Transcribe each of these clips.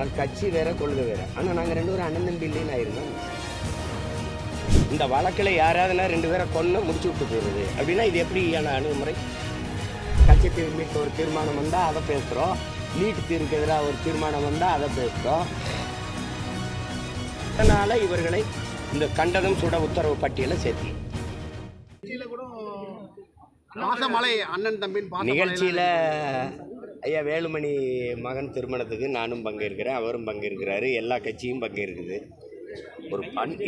ஆனால் கட்சி வேற, கொள்கை வேற. ஆனால் நாங்கள் ரெண்டு பேரும் அண்ணன் தம்பி இல்லைன்னு ஆயிருந்தோம். இந்த வழக்கில் யாராவதுனா ரெண்டு பேரை கொன்று முடிச்சு விட்டு போயிடுது அப்படின்னா இது எப்படியான அணுகுமுறை? கட்சி தீர்வுக்கு ஒரு தீர்மானம் வந்தால் அதை பேசுகிறோம், நீட் தீர்வுக்கு எதிராக ஒரு தீர்மானம் வந்தால் அதை பேசுகிறோம். அதனால் இவர்களை இந்த கண்டனம் சுட உத்தரவு பட்டியலை சேர்த்தி நிகழ்ச்சியில் ஐயா வேலுமணி மகன் திருமணத்துக்கு நானும் பங்கேற்கிறேன், அவரும் பங்கேற்கிறாரு, எல்லா கட்சியும் பங்கேற்குது.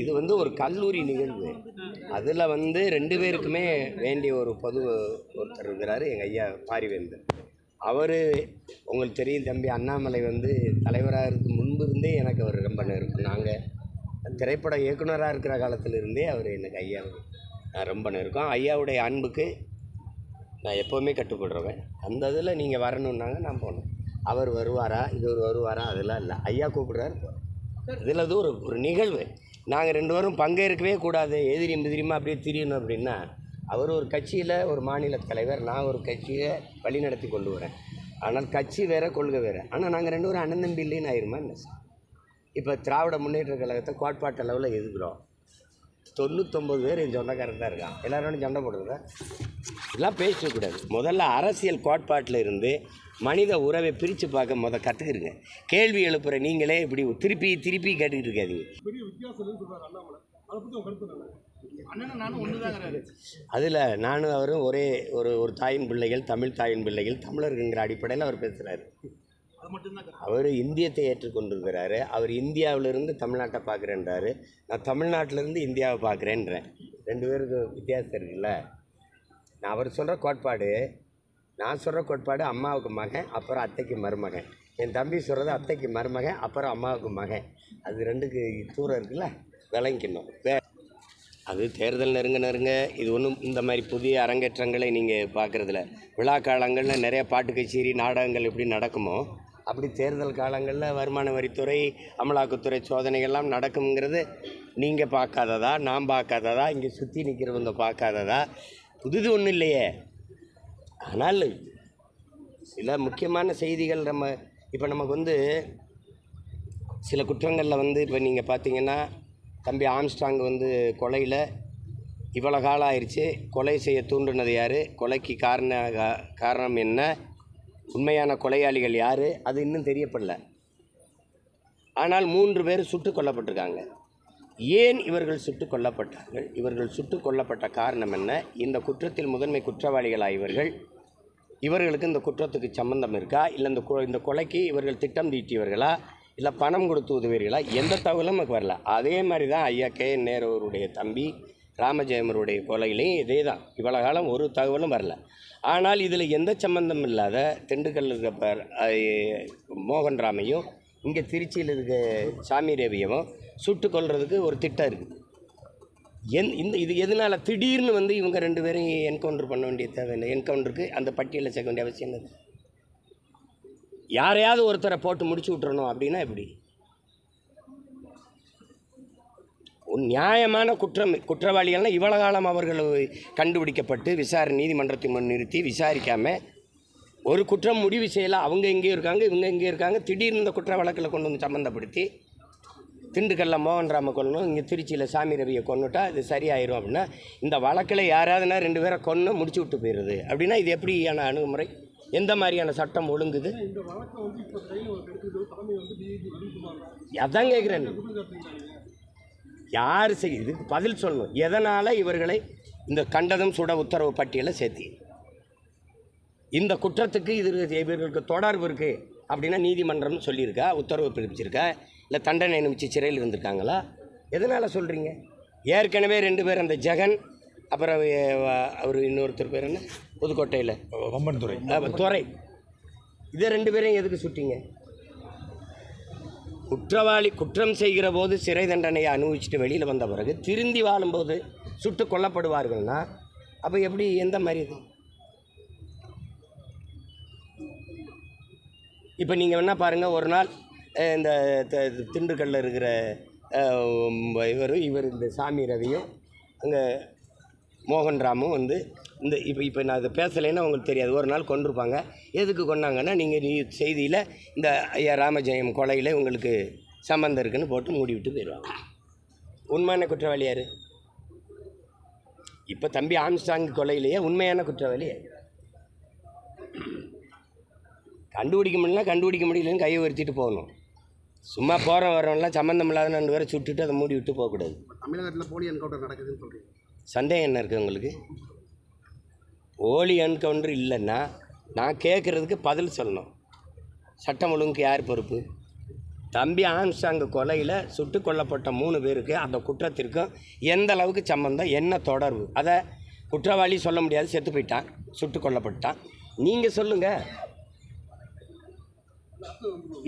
இது ஒரு கல்லூரி நிகழ்வு. அதில் ரெண்டு பேருக்குமே வேண்டிய ஒரு பொது ஒருத்தர் இருக்கிறாரு, எங்கள் ஐயா பாரிவேந்தர். அவர் உங்களுக்கு தெரியும் தம்பி, அண்ணாமலை தலைவராக இருக்கு முன்பு இருந்தே எனக்கு அவர் ரொம்ப நெருக்கம். நாங்கள் திரைப்பட இயக்குனராக இருக்கிற காலத்திலிருந்தே அவர் எனக்கு ஐயா நான் ரொம்ப நெருக்கம். ஐயாவுடைய அன்புக்கு நான் எப்போவுமே கட்டுப்படுறவன். அந்த இதில் நீங்கள் வரணுன்னாங்க நான் போனேன். அவர் வருவாரா, வருவாரா, அதெல்லாம் இல்லை. ஐயா கூப்பிடுறாரு. இதில் அது ஒரு நிகழ்வு. நாங்கள் ரெண்டு பேரும் பங்கேற்கவே கூடாது, எதிரியுமா அப்படியே திரியணும் அப்படின்னா, அவர் ஒரு கட்சியில் ஒரு மாநில தலைவர், நான் ஒரு கட்சியை வழிநடத்தி கொண்டு வரேன். ஆனால் கட்சி வேறு, கொள்கை வேறு. ஆனால் நாங்கள் ரெண்டு பேரும் அண்ணன் தம்பி இல்லைன்னு ஆயிருமா என்ன சார்? இப்போ திராவிட முன்னேற்ற கழகத்தை கோட்பாட்டு அளவில் எதுக்குறோம். 99 பேர் என் சொந்தக்காரன் தான் இருக்கான். எல்லாரோடும் சண்டை போடுறதா இதெல்லாம் பேசக்கூடாது. முதல்ல அரசியல் கோட்பாட்டில் இருந்து மனித உறவை பிரித்து பார்க்க கற்றுக்குறீங்க. கேள்வி எழுப்புகிற நீங்களே இப்படி திருப்பி கேட்டுக்கிட்டு இருக்காதீங்க. அதில் நானும் அவரும் ஒரே ஒரு தாயின் பிள்ளைகள், தமிழ் தாயின் பிள்ளைகள், தமிழருங்கிற அடிப்படையில் அவர் பேசுகிறாரு. அவர் இந்தியத்தை ஏற்றுக்கொண்டிருக்கிறாரு. அவர் இந்தியாவிலிருந்து தமிழ்நாட்டை பார்க்குறேன்றாரு, நான் தமிழ்நாட்டிலேருந்து இந்தியாவை பார்க்குறேன்றேன். ரெண்டு பேருக்கு வித்தியாசம் இருக்குல்ல. அவர் சொல்கிற கோட்பாடு, நான் சொல்கிற கோட்பாடு அம்மாவுக்கு மகன், அப்புறம் அத்தைக்கு மருமகன். என் தம்பி சொல்கிறது அத்தைக்கு மருமகன், அப்புறம் அம்மாவுக்கு மகன். அது ரெண்டுக்கு தூரம் இருக்குல்ல, விளங்கிக்கணும். அது தேர்தல் நெருங்க இது ஒன்றும் இந்த மாதிரி புதிய அரங்கேற்றங்களை நீங்கள் பார்க்குறதில்ல. விழா காலங்களில் நிறைய பாட்டு கச்சேரி, நாடகங்கள் எப்படி நடக்குமோ அப்படி தேர்தல் காலங்களில் வருமான வரித்துறை, அமலாக்கத்துறை சோதனைகள்லாம் நடக்குங்கிறது நீங்கள் பார்க்காததா, நான் பார்க்காததா, இங்கே சுற்றி நிற்கிறவங்க பார்க்காததா? புதுது ஒன்றும் இல்லையே. ஆனால் சில முக்கியமான செய்திகள் இப்போ நமக்கு சில குற்றங்களில் இப்போ நீங்கள் பார்த்தீங்கன்னா, தம்பி ஆம்ஸ்ட்ராங் கொலையில் இவ்வளோ காலம் ஆயிடுச்சு. கொலை செய்ய தூண்டுனது யார், கொலைக்கு காரணம் என்ன, உண்மையான கொலையாளிகள் யார், அது இன்னும் தெரியப்படல. ஆனால் 3 பேர் சுட்டுக் கொல்லப்பட்டிருக்காங்க. ஏன் இவர்கள் சுட்டுக் கொல்லப்பட்டார்கள், இவர்கள் சுட்டுக் கொல்லப்பட்ட காரணம் என்ன, இந்த குற்றத்தில் முதன்மை குற்றவாளிகளாக இவர்களுக்கு இந்த குற்றத்துக்கு சம்பந்தம் இருக்கா, இல்லை இந்த கொலைக்கு இவர்கள் திட்டம் தீட்டியவர்களா, இல்லை பணம் கொடுத்து உதவியவர்களா, எந்த தகவலும் நமக்கு வரல. அதே மாதிரி தான் ஐயா கே.என். நேருடைய தம்பி ராமஜெயமருடைய கொலையிலையும் இதே தான். இவ்வளோ காலம் ஒரு தகவலும் வரல. ஆனால் இதில் எந்த சம்பந்தம் இல்லாத திண்டுக்கல்லில் இருக்க மோகன் ராமையும், இங்கே திருச்சியில் இருக்க சாமி ரவியவும் சுட்டு கொல்றதுக்கு ஒரு திட்டம் இருக்குது. இது எதனால் திடீர்னு இவங்க ரெண்டு பேரும் என்கவுண்டர் பண்ண வேண்டிய தேவையில்லை. என்கவுண்டருக்கு அந்த பட்டியலில் சேர்க்க வேண்டிய அவசியம் என்னது? யாரையாவது ஒருத்தரை போட்டு முடிச்சு விட்டுறணும் அப்படின்னா எப்படி? நியாயமான குற்றவாளிகள்னால் இவ்வளோ காலம் அவர்கள் கண்டுபிடிக்கப்பட்டு நீதிமன்றத்தை முன் நிறுத்தி விசாரிக்காமல் ஒரு குற்றம் முடிவு செய்யலாம். அவங்க எங்கேயும் இருக்காங்க, இவங்க எங்கேயும் இருக்காங்க. திடீர்னு இந்த குற்ற வழக்கில் கொண்டு சம்மந்தப்படுத்தி திண்டுக்கல்ல மோகன் ராம கொல்லணும், இங்கே திருச்சியில் சாமி ரவியை கொண்டுட்டா இது சரியாயிரும் அப்படின்னா, இந்த வழக்கில் யாராவதுனா ரெண்டு பேரை கொன்று முடிச்சு விட்டு போயிடுது அப்படின்னா இது எப்படியான அணுகுமுறை? எந்த மாதிரியான சட்டம் ஒழுங்குது? அதான் கேட்குறேன். யார் இதுக்கு பதில் சொல்லணும். எதனால் இவர்களை இந்த கண்டனம் சுட உத்தரவு பட்டியலை சேர்த்தி இந்த குற்றத்துக்கு இவர்களுக்கு தொடர்பு இருக்குது அப்படின்னா நீதிமன்றம்னு சொல்லியிருக்கா, உத்தரவு பிறப்பிச்சிருக்கா, இல்லை தண்டனை அனுப்பிச்சு சிறையில் இருந்திருக்காங்களா? எதனால் சொல்கிறீங்க? ஏற்கனவே 2 பேர், அந்த ஜெகன், அப்புறம் அவர் இன்னொருத்தர் பேர் என்ன, புதுக்கோட்டையில் வம்பன் துறை, இதை 2 பேரையும் எதுக்கு சுட்டிங்க? குற்றவாளி குற்றம் செய்கிற போது சிறை தண்டனையை அனுபவிச்சுட்டு வெளியில் வந்த பிறகு திருந்தி வாழும்போது சுட்டு கொல்லப்படுவார்கள்னா அப்போ எப்படி, எந்த மாதிரி இது? இப்போ நீங்கள் என்ன பாருங்கள், ஒரு நாள் இந்த திண்டுக்கல்லில் இருக்கிற இவர் இந்த சாமி ரவியும் அங்கே மோகன் ராமும் வந்து இந்த இப்போ நான் அதை பேசலைன்னா உங்களுக்கு தெரியாது. ஒரு நாள் கொண்டிருப்பாங்க. எதுக்கு கொண்டாங்கன்னா நீங்கள் செய்தியில் இந்த ஐயா ராமஜெயம் கொலையில் உங்களுக்கு சம்மந்தம் இருக்குன்னு போட்டு மூடி விட்டு போயிடுவாங்க. உண்மையான குற்றவாளி யார்? இப்போ தம்பி ஆம்ஸ்டாங் கொலையிலேயே உண்மையான குற்றவாளி கண்டுபிடிக்க முடியலன்னு கையை உயர்த்திட்டு போகணும். சும்மா போகிற வரவங்களாம் சம்மந்தம் இல்லாத 2 பேரை சுட்டுட்டு அதை மூடி விட்டு போகக்கூடாது. தமிழகத்தில் போலி என்கவுண்டர் நடக்குதுன்னு சொல்கிறீங்க. சந்தேகம் என்ன இருக்குது உங்களுக்கு? போலி என்கவுண்டர் இல்லைன்னா நான் கேட்குறதுக்கு பதில் சொல்லணும். சட்டம் ஒழுங்குக்கு யார் பொறுப்பு? தம்பி ஆம்ஸ்டாங் கொலையில் சுட்டு கொல்லப்பட்ட 3 பேருக்கு அந்த குற்றத்திற்கும் எந்த அளவுக்கு சம்பந்தம், என்ன தொடர்பு? அதை குற்றவாளி சொல்ல முடியாது, செத்து போயிட்டான், சுட்டு கொல்லப்பட்டான். நீங்கள் சொல்லுங்கள்.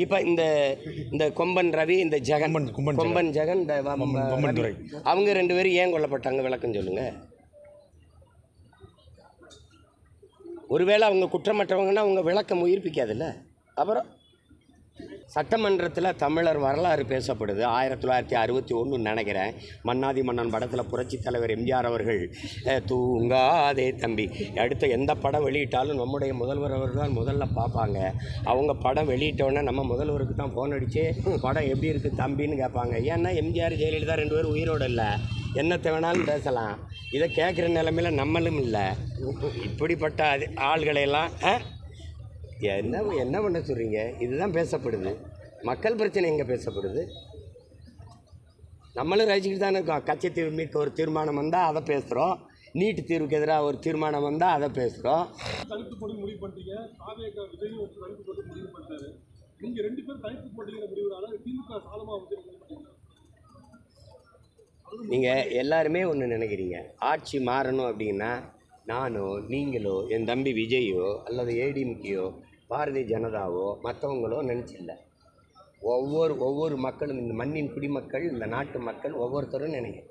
இப்போ இந்த கொம்பன் ரவி, இந்த ஜெகன், கொம்பன் ஜெகன், இந்த அவங்க 2 பேரும் ஏன் கொல்லப்பட்டாங்க? விளக்கம் சொல்லுங்கள். ஒருவேளை அவங்க குற்றமற்றவங்கன்னா அவங்க விளக்கம் உயிர்ப்பிக்காதுல்ல. அப்புறம் சட்டமன்றத்தில் தமிழர் வரலாறு பேசப்படுது. 1961 நினைக்கிறேன். மன்னாதி மன்னன் படத்தில் புரட்சி தலைவர் எம்ஜிஆர் அவர்கள் தூங்காதே தம்பி, அடுத்த எந்த படம் வெளியிட்டாலும் நம்முடைய முதல்வர் அவர்கள் தான் முதல்ல பார்ப்பாங்க. அவங்க படம் வெளியிட்டோன்னே நம்ம முதல்வருக்கு தான் ஃபோன் அடித்து படம் எப்படி இருக்குது தம்பின்னு கேட்பாங்க. ஏன்னா எம்ஜிஆர் ஜெயலலிதா 2 பேரும் உயிரோடு இல்லை, என்னத்தை வேணாலும் பேசலாம். இதை கேட்குற நிலைமையில் நம்மளும் இல்லை. இப்படிப்பட்ட ஆள்களையெல்லாம் என்ன பண்ண சொல்கிறீங்க? இதுதான் பேசப்படுது. மக்கள் பிரச்சனை எங்கே பேசப்படுது? நம்மளும் ரசிச்சுட்டு தானே இருக்கோம். கட்சி தீர்வுக்கு ஒரு தீர்மானம் வந்தால் அதை பேசுகிறோம், நீட்டு தீர்வுக்கு எதிராக ஒரு தீர்மானம் வந்தால் அதை பேசுகிறோம். நீங்கள் எல்லாருமே ஒன்று நினைக்கிறீங்க, ஆட்சி மாறணும் அப்படின்னா நானோ நீங்களோ என் தம்பி விஜயோ அல்லது ஏடிஎம்கேயோ பாரதிய ஜனதாவோ மற்றவங்களோ நினச்சில்ல. ஒவ்வொரு மக்களும், இந்த மண்ணின் குடிமக்கள், இந்த நாட்டு மக்கள் ஒவ்வொருத்தரும் நினைக்கிறேன்.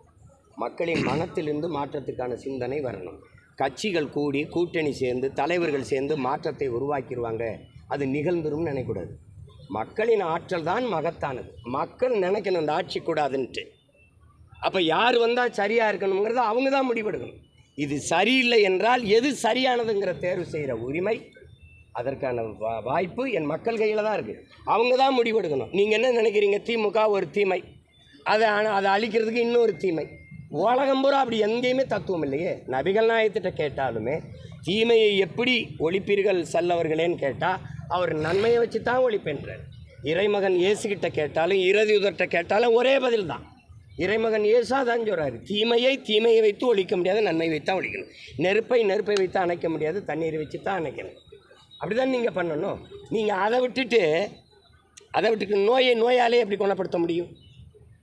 மக்களின் மனத்திலிருந்து மாற்றத்துக்கான சிந்தனை வரணும். கட்சிகள் கூடி கூட்டணி சேர்ந்து தலைவர்கள் சேர்ந்து மாற்றத்தை உருவாக்கிடுவாங்க, அது நிகழ்ந்துரும் நினைக்கூடாது. மக்களின் ஆற்றல் தான் மகத்தானது. மக்கள் நினைக்கணும் இந்த ஆட்சி கூடாதுன்ட்டு. அப்போ யார் வந்தால் சரியாக இருக்கணுங்கிறத அவங்க தான் முடிவெடுக்கணும். இது சரியில்லை என்றால் எது சரியானதுங்கிற தேர்வு செய்கிற உரிமை, அதற்கான வாய்ப்பு என் மக்கள் கையில் தான் இருக்குது. அவங்க தான் முடிவெடுக்கணும். நீங்கள் என்ன நினைக்கிறீங்க? திமுக ஒரு தீமை, அதை அழிக்கிறதுக்கு இன்னொரு தீமை. உலகம் பூரா அப்படி எங்கேயுமே தத்துவம் இல்லையே. நபிகள் நாயகத்திட்ட கேட்டாலுமே தீமையை எப்படி ஒழிப்பீர்கள் செல்லவர்களேன்னு கேட்டால் அவர் நன்மையை வச்சு தான் ஒழிப்பேன்றார். இறைமகன் இயேசுகிட்ட கேட்டாலும் இறுதியுதர்கிட்ட கேட்டாலும் ஒரே பதில் தான். இறைமகன் இயேசா தான் சொல்கிறாரு, தீமையை வைத்து ஒழிக்க முடியாது, நன்மை வைத்து தான் ஒழிக்கணும். நெருப்பை வைத்து அணைக்க முடியாது, தண்ணீரை வச்சு தான் அணைக்கணும். அப்படி தான் நீங்கள் பண்ணணும். நீங்கள் அதை விட்டுட்டு நோயாலே எப்படி குணப்படுத்த முடியும்?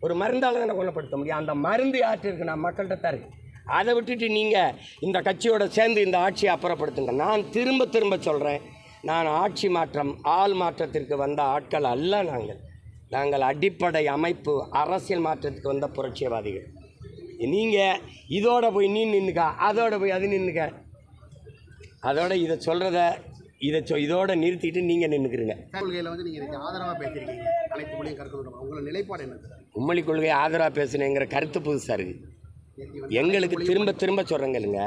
ஒரு மருந்தால் தானே குணப்படுத்த முடியும். அந்த மருந்து யார்கிட்ட இருக்குது? நான் மக்கள்கிட்ட தான் இருக்குது. அதை விட்டுட்டு நீங்கள் இந்த கட்சியோடு சேர்ந்து இந்த ஆட்சியை அப்புறப்படுத்துங்க. நான் திரும்ப சொல்கிறேன், நான் ஆட்சி மாற்றம், ஆள் மாற்றத்திற்கு வந்த ஆட்கள் அல்ல. நாங்கள் அடிப்படை அமைப்பு அரசியல் மாற்றத்துக்கு வந்த புரட்சியவாதிகள். நீங்கள் இதோட போய் நீ நின்றுக்க, அதோட போய் அது நின்றுக்க, அதோட இதை சொல்கிறத இதோட நிறுத்திட்டு நீங்கள் நின்றுக்கிறீங்க. கொள்கையில் வந்து நீங்கள் ஆதரவாக பேசியிருக்கீங்க, அனைத்து மொழியும் கருத்து விடணும், உங்களோட நிலைப்பாடு என்ன? மும்மொழி கொள்கையை ஆதரவாக பேசுனேங்கிற கருத்து புதுசாக இருக்குது. எங்களுக்கு திரும்ப சொல்கிறேங்க,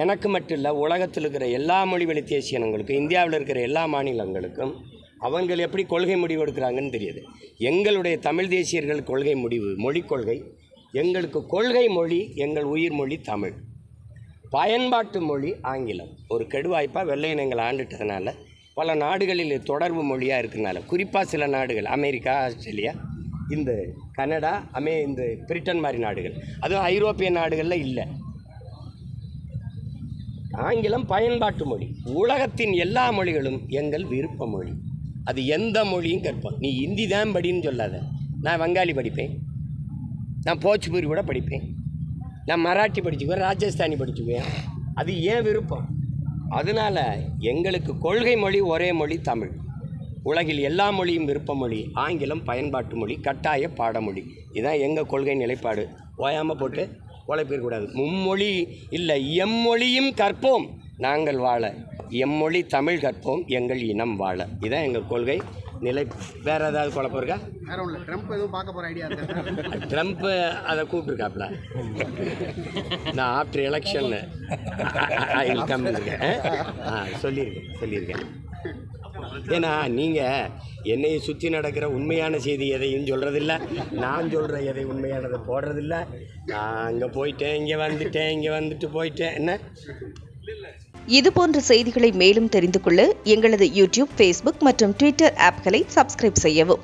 எனக்கு மட்டும் இல்லை, உலகத்தில் இருக்கிற எல்லா மொழி வழி தேசியனங்களுக்கும், இந்தியாவில் இருக்கிற எல்லா மாநிலங்களுக்கும் அவங்கள் எப்படி கொள்கை முடிவு எடுக்கிறாங்கன்னு தெரியுது. எங்களுடைய தமிழ் தேசியர்கள் கொள்கை முடிவு, மொழிக் கொள்கை, எங்களுக்கு கொள்கை மொழி, எங்கள் உயிர் மொழி தமிழ், பயன்பாட்டு மொழி ஆங்கிலம். ஒரு கெடுவாய்ப்பாக வெள்ளையினங்களை ஆண்டுட்டதுனால பல நாடுகளில் தொடர்பு மொழியாக இருக்கிறதுனால, குறிப்பாக சில நாடுகள், அமெரிக்கா, ஆஸ்திரேலியா, இந்த கனடா, இந்த பிரிட்டன் மாதிரி நாடுகள், அதுவும் ஐரோப்பிய நாடுகளில் இல்லை. ஆங்கிலம் பயன்பாட்டு மொழி. உலகத்தின் எல்லா மொழிகளும் எங்கள் விருப்ப மொழி. அது எந்த மொழியும் கற்போம். நீ ஹிந்தி தான் படின்னு சொல்லாத. நான் வங்காளி படிப்பேன், நான் போச்சுபூரி கூட படிப்பேன், நான் மராட்டி படிச்சுக்குவேன், ராஜஸ்தானி படிச்சுக்குவேன். அது ஏன் விருப்பம். அதனால் எங்களுக்கு கொள்கை மொழி ஒரே மொழி தமிழ். உலகில் எல்லா மொழியும் விருப்ப மொழி, ஆங்கிலம் பயன்பாட்டு மொழி, கட்டாய பாடமொழி. இதுதான் எங்கள் கொள்கை நிலைப்பாடு. ஓயாமல் போட்டு உழைப்பிடக்கூடாது. மும்மொழி இல்லை, எம்மொழியும் கற்போம் நாங்கள் வாழ, எம்மொழி தமிழ் கற்போம் எங்கள் இனம் வாழ. இதுதான் எங்கள் கொள்கை. நிலை. வேறு ஏதாவது குழப்பம் இருக்கா? வேற ஒன்றும் இல்லை. ட்ரம்ப் எதுவும் பார்க்க போகிற ஐடியா இருக்கா? ட்ரம்ப்பு அதை கூப்பிட்டுருக்காப்ல. நான் ஆஃப்டர் எலெக்ஷன் கம் இருக்கேன். சொல்லியிருக்கேன். ஏன்னா நீங்கள் என்னையை சுற்றி நடக்கிற உண்மையான செய்தி எதையும் சொல்கிறதில்ல, நான் சொல்கிற எதை உண்மையானதை போடுறதில்ல. நான் அங்கே போயிட்டேன், இங்கே வந்துட்டு போயிட்டேன். என்ன இதுபோன்ற செய்திகளை மேலும் தெரிந்து கொள்ள எங்களது யூடியூப், ஃபேஸ்புக் மற்றும் ட்விட்டர் ஆப்களை சப்ஸ்கிரைப் செய்யவும்.